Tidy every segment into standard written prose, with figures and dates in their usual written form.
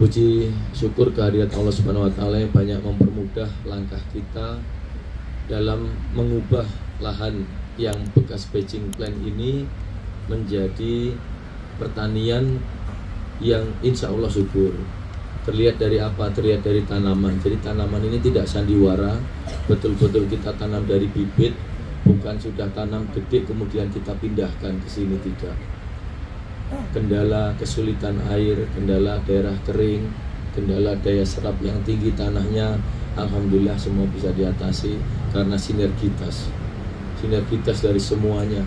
Puji syukur kehadirat Allah Subhanahu wa taala yang banyak mempermudah langkah kita dalam mengubah lahan yang bekas batching plant ini menjadi pertanian yang insya Allah subur. Terlihat dari apa? Terlihat dari tanaman. Jadi tanaman ini tidak sandiwara, betul-betul kita tanam dari bibit, bukan sudah tanam gede kemudian kita pindahkan ke sini, tidak. Kendala kesulitan air, kendala daerah kering, kendala daya serap yang tinggi tanahnya, alhamdulillah semua bisa diatasi karena sinergitas dari semuanya,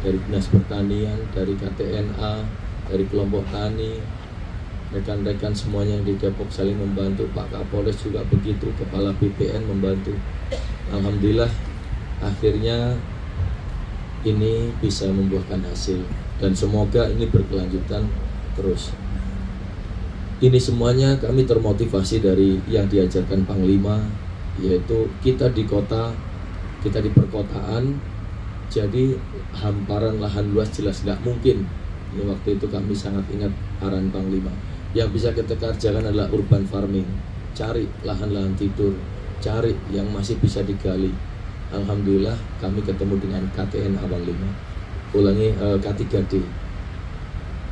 dari Dinas Pertanian, dari KTNA, dari kelompok tani, rekan-rekan semuanya yang di Depok saling membantu, Pak Kapolres juga begitu, Kepala BPN membantu. Alhamdulillah akhirnya ini bisa membuahkan hasil dan semoga ini berkelanjutan terus. Ini semuanya kami termotivasi dari yang diajarkan Panglima, yaitu kita di kota, kita di perkotaan, jadi hamparan lahan luas jelas nggak mungkin. Ini waktu itu kami sangat ingat arahan Panglima. Yang bisa kita kerjakan adalah urban farming, cari lahan-lahan tidur, cari yang masih bisa digali. Alhamdulillah kami ketemu dengan KTN Abang 5, K3D,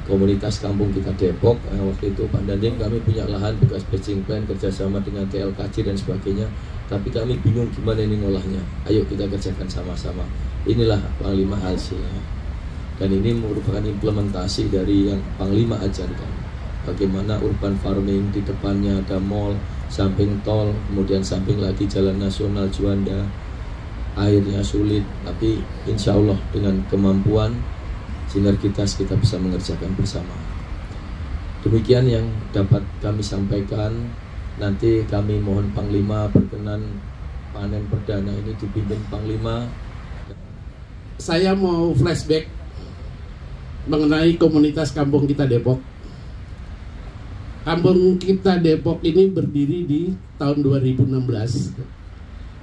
komunitas kampung kita Depok. Waktu itu Pak Dandim, kami punya lahan bekas batching plant kerjasama dengan TLKJ dan sebagainya, tapi kami bingung gimana ini ngolahnya. Ayo kita kerjakan sama-sama. Inilah Panglima hasilnya, dan ini merupakan implementasi dari yang Panglima ajarkan. Bagaimana urban farming, di depannya ada mall, samping tol, kemudian samping lagi jalan nasional Juanda. Airnya sulit, tapi insya Allah dengan kemampuan sinergitas kita bisa mengerjakan bersama. Demikian yang dapat kami sampaikan. Nanti kami mohon Panglima berkenan panen perdana ini dipimpin Panglima. Saya mau flashback mengenai komunitas kampung kita Depok. Kampung kita Depok ini berdiri di tahun 2016.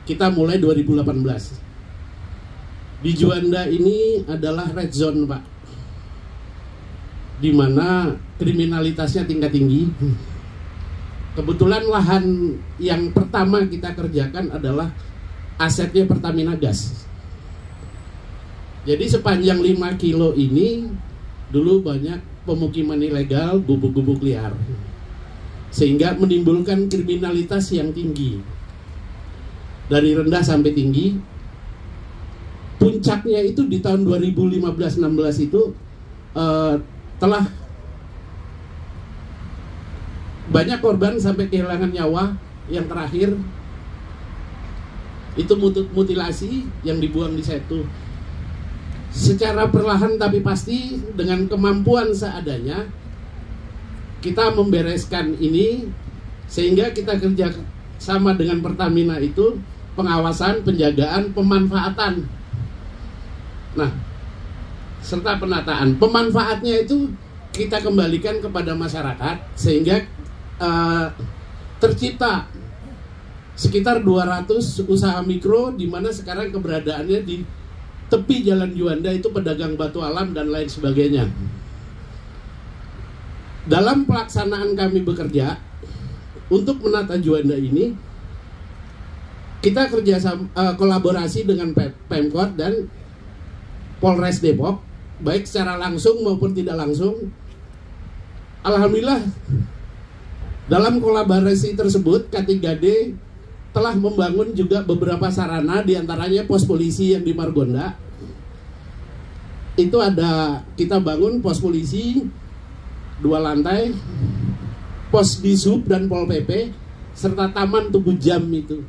Kita mulai 2018. Di Juanda ini adalah red zone, Pak, di mana kriminalitasnya tingkat tinggi. Kebetulan lahan yang pertama kita kerjakan adalah asetnya Pertamina Gas. Jadi sepanjang 5 kilo ini dulu banyak pemukiman ilegal, gubuk-gubuk liar, sehingga menimbulkan kriminalitas yang tinggi. Dari rendah sampai tinggi. Puncaknya itu di tahun 2015-16 itu telah banyak korban sampai kehilangan nyawa. Yang terakhir itu mutilasi yang dibuang di situ. Secara perlahan tapi pasti dengan kemampuan seadanya kita membereskan ini, sehingga kita kerja sama dengan Pertamina itu pengawasan, penjagaan, pemanfaatan, nah, serta penataan. Pemanfaatnya itu kita kembalikan kepada masyarakat sehingga tercipta sekitar 200 usaha mikro, di mana sekarang keberadaannya di tepi Jalan Juanda itu pedagang batu alam dan lain sebagainya. Dalam pelaksanaan kami bekerja untuk menata Juanda ini, kita kolaborasi dengan Pemkot dan Polres Depok, baik secara langsung maupun tidak langsung. Alhamdulillah dalam kolaborasi tersebut K3D telah membangun juga beberapa sarana, diantaranya pos polisi yang di Margonda. Itu ada, kita bangun pos polisi 2 lantai, pos Disub dan Pol PP, serta taman Tugu Jam itu.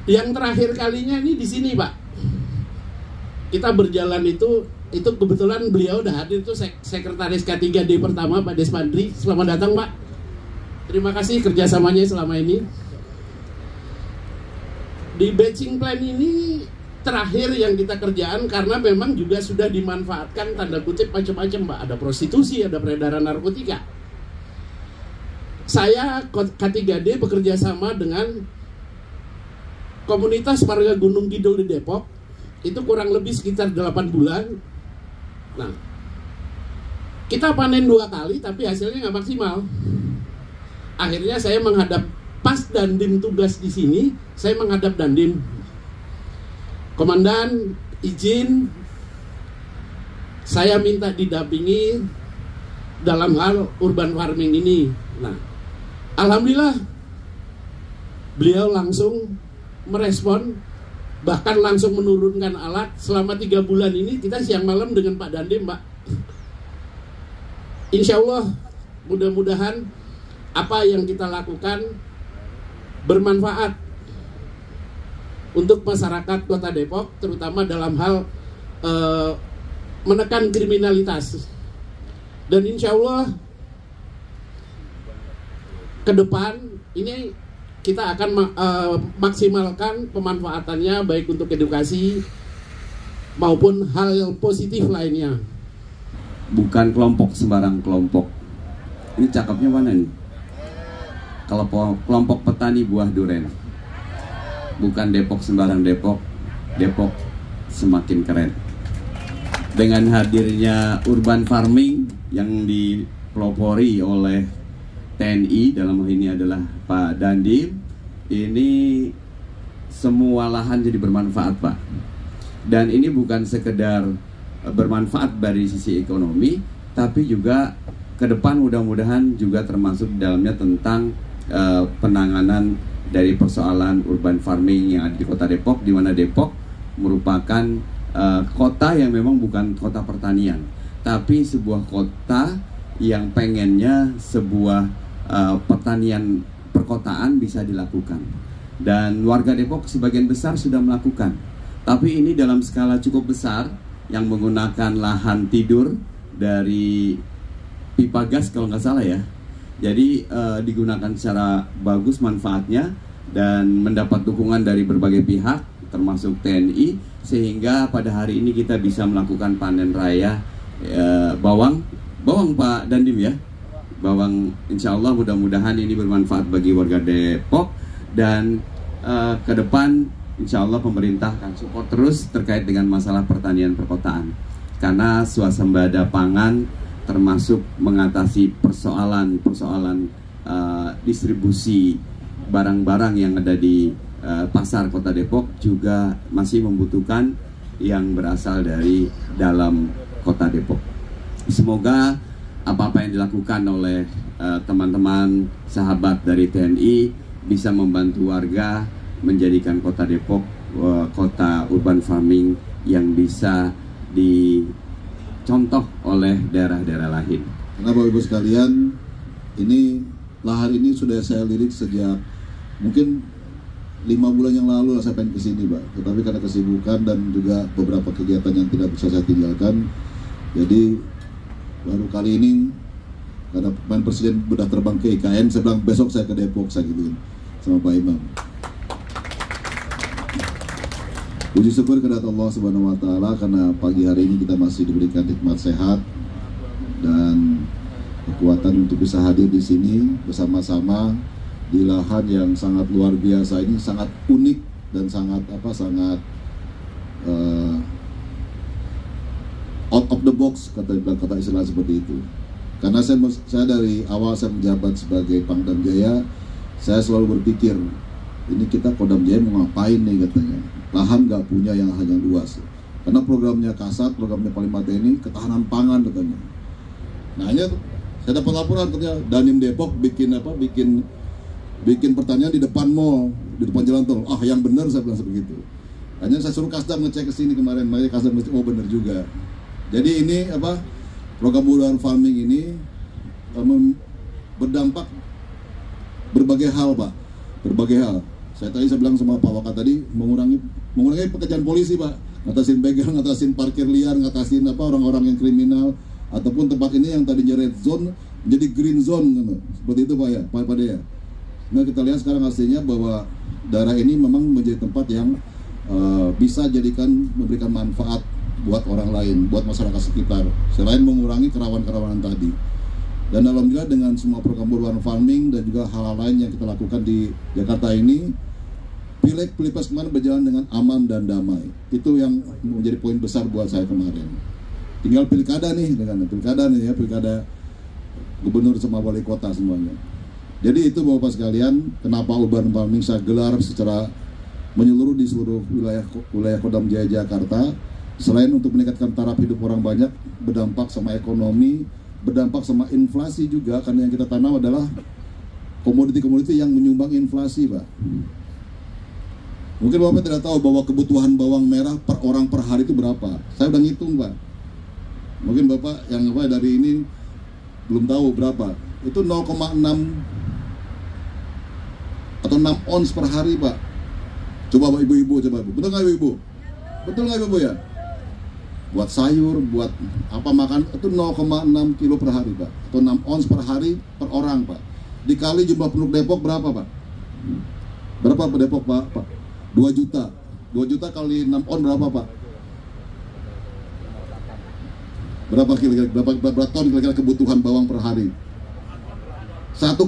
Yang terakhir kalinya ini di sini, Pak. Kita berjalan itu kebetulan beliau udah hadir, itu sekretaris K3D pertama, Pak Desmandri. Selamat datang, Pak. Terima kasih kerjasamanya selama ini. Di batching plan ini terakhir yang kita kerjaan, karena memang juga sudah dimanfaatkan tanda kutip macam-macam, Pak. Ada prostitusi, ada peredaran narkotika. Saya K3D bekerja sama dengan komunitas warga Gunung Kidul di Depok. Itu kurang lebih sekitar 8 bulan. Nah, Kita panen 2 kali tapi hasilnya nggak maksimal. Akhirnya saya menghadap, pas Dandim tugas di sini, saya menghadap Dandim. Komandan, izin saya minta didampingi dalam hal urban farming ini. Nah, alhamdulillah beliau langsung merespon, bahkan langsung menurunkan alat. Selama 3 bulan ini kita siang malam dengan Pak Dandim, Pak. Insya Allah mudah-mudahan apa yang kita lakukan bermanfaat untuk masyarakat Kota Depok, terutama dalam hal menekan kriminalitas. Dan insya Allah ke depan ini kita akan maksimalkan pemanfaatannya baik untuk edukasi maupun hal yang positif lainnya. Bukan kelompok sembarang kelompok. Ini cakepnya mana nih? Kalau kelompok petani buah duren. Bukan Depok sembarang Depok. Depok semakin keren. Dengan hadirnya urban farming yang dipelopori oleh TNI, dalam hal ini adalah Pak Dandim, ini semua lahan jadi bermanfaat, Pak. Dan ini bukan sekedar bermanfaat dari sisi ekonomi, tapi juga ke depan mudah-mudahan juga termasuk di dalamnya tentang penanganan dari persoalan urban farming yang ada di Kota Depok, di mana Depok merupakan kota yang memang bukan kota pertanian, tapi sebuah kota yang pengennya sebuah pertanian perkotaan bisa dilakukan. Dan warga Depok sebagian besar sudah melakukan, tapi ini dalam skala cukup besar yang menggunakan lahan tidur dari pipa gas kalau nggak salah ya. Jadi digunakan secara bagus manfaatnya dan mendapat dukungan dari berbagai pihak termasuk TNI, sehingga pada hari ini kita bisa melakukan panen raya bawang Pak Dandim ya. Bawang, insya Allah mudah-mudahan ini bermanfaat bagi warga Depok, dan ke depan insya Allah pemerintah akan support terus terkait dengan masalah pertanian perkotaan, karena swasembada pangan termasuk mengatasi persoalan distribusi barang-barang yang ada di pasar Kota Depok juga masih membutuhkan yang berasal dari dalam Kota Depok. Semoga apa-apa yang dilakukan oleh teman-teman sahabat dari TNI bisa membantu warga menjadikan Kota Depok kota urban farming yang bisa dicontoh oleh daerah-daerah lain. Karena Bapak Ibu sekalian, ini lahan ini sudah saya lirik sejak mungkin 5 bulan yang lalu lah saya pengen kesini, Pak. Tetapi karena kesibukan dan juga beberapa kegiatan yang tidak bisa saya tinggalkan, jadi baru kali ini karena Pak Presiden sudah terbang ke IKN, saya bilang besok saya ke Depok, saya gituin sama Pak Imam. Puji syukur kepada Allah Subhanahu wa Ta'ala karena pagi hari ini kita masih diberikan hikmat sehat dan kekuatan untuk bisa hadir di sini bersama-sama di lahan yang sangat luar biasa ini, sangat unik dan sangat out of the box kata istilah seperti itu. Karena saya dari awal saya menjabat sebagai Pangdam Jaya, saya selalu berpikir ini kita Kodam Jaya mau ngapain nih katanya. Lahan nggak punya yang hanya luas. Karena programnya Kasat, programnya Panglima TNI, ketahanan pangan katanya. Nah hanya saya dapat laporan katanya Dandim Depok bikin pertanian di depan mall, di depan jalan tol. Ah yang benar saya bilang seperti itu. Hanya saya suruh Kasdam ngecek ke sini kemarin, makanya Kasdam ngecek, oh benar juga. Jadi ini program urban farming ini berdampak berbagai hal, Pak. Berbagai hal. Saya bilang sama Pak Waka tadi mengurangi pekerjaan polisi, Pak. Ngatasin begal, ngatasin parkir liar, ngatasin orang-orang yang kriminal, ataupun tempat ini yang tadinya red zone menjadi green zone gitu. Seperti itu, Pak ya, Pak ya. Nah, kita lihat sekarang hasilnya bahwa daerah ini memang menjadi tempat yang bisa memberikan manfaat buat orang lain, buat masyarakat sekitar, selain mengurangi kerawanan tadi. Dan alhamdulillah dengan semua program urban farming dan juga hal-hal lain yang kita lakukan di Jakarta ini, Pileg Pilpres kemarin berjalan dengan aman dan damai. Itu yang menjadi poin besar buat saya kemarin. Tinggal pilkada nih, dengan pilkada nih ya, pilkada gubernur sama wali kota semuanya. Jadi itu Bapak sekalian, kenapa urban farming saya gelar secara menyeluruh di seluruh wilayah Kodam Jaya Jakarta. Selain untuk meningkatkan taraf hidup orang banyak, berdampak sama ekonomi, berdampak sama inflasi juga, karena yang kita tanam adalah komoditi-komoditi yang menyumbang inflasi, Pak. Mungkin Bapak tidak tahu bahwa kebutuhan bawang merah per orang per hari itu berapa. Saya udah ngitung, Pak. Mungkin Bapak yang dari ini belum tahu berapa. Itu 0,6 atau 6 ons per hari, Pak. Coba ibu-ibu, coba ibu. Betul nggak ibu-ibu? Betul nggak ibu ya? Buat sayur, buat apa makan itu 0,6 kilo per hari, Pak. Atau 6 ons per hari per orang, Pak. Dikali jumlah penduduk Depok berapa, Pak? Berapa Pak Depok, Pak? 2 juta. 2 juta kali 6 on berapa, Pak? Berapa kira-kira berapa ton kira-kira kebutuhan bawang per hari? 1,2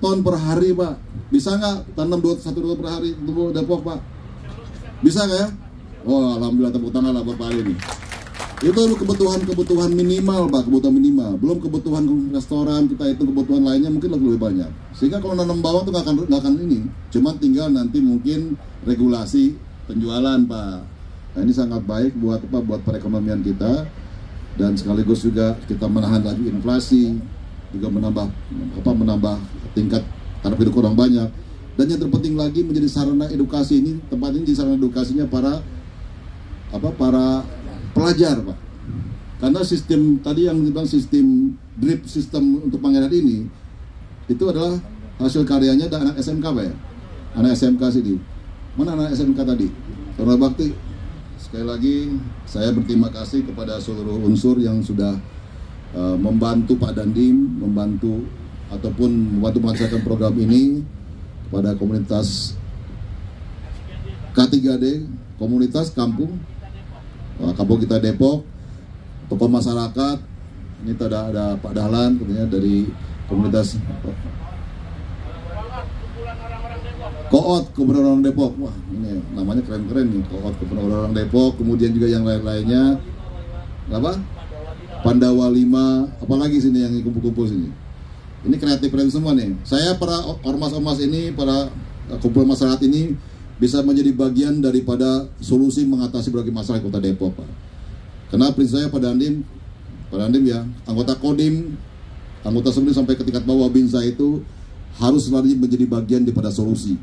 ton per hari, Pak. Bisa nggak tanam 1 ton per hari untuk Depok, Pak? Bisa nggak ya? Oh, alhamdulillah, tepuk tangan lah buat Pak ini. Itu kebutuhan minimal, Pak, kebutuhan minimal. Belum kebutuhan restoran, kita itu kebutuhan lainnya mungkin lebih banyak. Sehingga kalau nanam bawang itu nggak akan ini. Cuma tinggal nanti mungkin regulasi penjualan, Pak. Nah, ini sangat baik buat perekonomian kita, dan sekaligus juga kita menahan lagi inflasi, juga menambah tingkat taraf hidup orang banyak. Dan yang terpenting lagi menjadi sarana edukasi ini, tempat ini jadi sarana edukasinya para pelajar, Pak. Karena sistem tadi yang dibilang sistem drip sistem untuk pengairan ini itu adalah hasil karyanya dari anak SMK, Pak ya. Anak SMK sini. Mana anak SMK tadi? Saudara Bakti. Sekali lagi saya berterima kasih kepada seluruh unsur yang sudah membantu Pak Dandim, membantu melaksanakan program ini pada komunitas K3D, komunitas kampung kita Depok, tokoh masyarakat. Ini ada Pak Dahlan tentunya dari komunitas Koot Kumpulan Orang Depok. Wah, ini namanya keren-keren nih, Koot Kumpulan Orang Depok. Kemudian juga yang lain-lainnya, apa? Pandawa 5, apalagi sini yang kumpul-kumpul sini. Ini kreatif semua nih. Saya para ormas-ormas ini, para kumpulan masyarakat ini bisa menjadi bagian daripada solusi mengatasi berbagai masalah Kota Depok, Pak. Karena prinsip saya Pak Dandim ya, anggota Kodim, anggota Semri sampai ke tingkat bawah Binsa itu harus selalu menjadi bagian daripada solusi.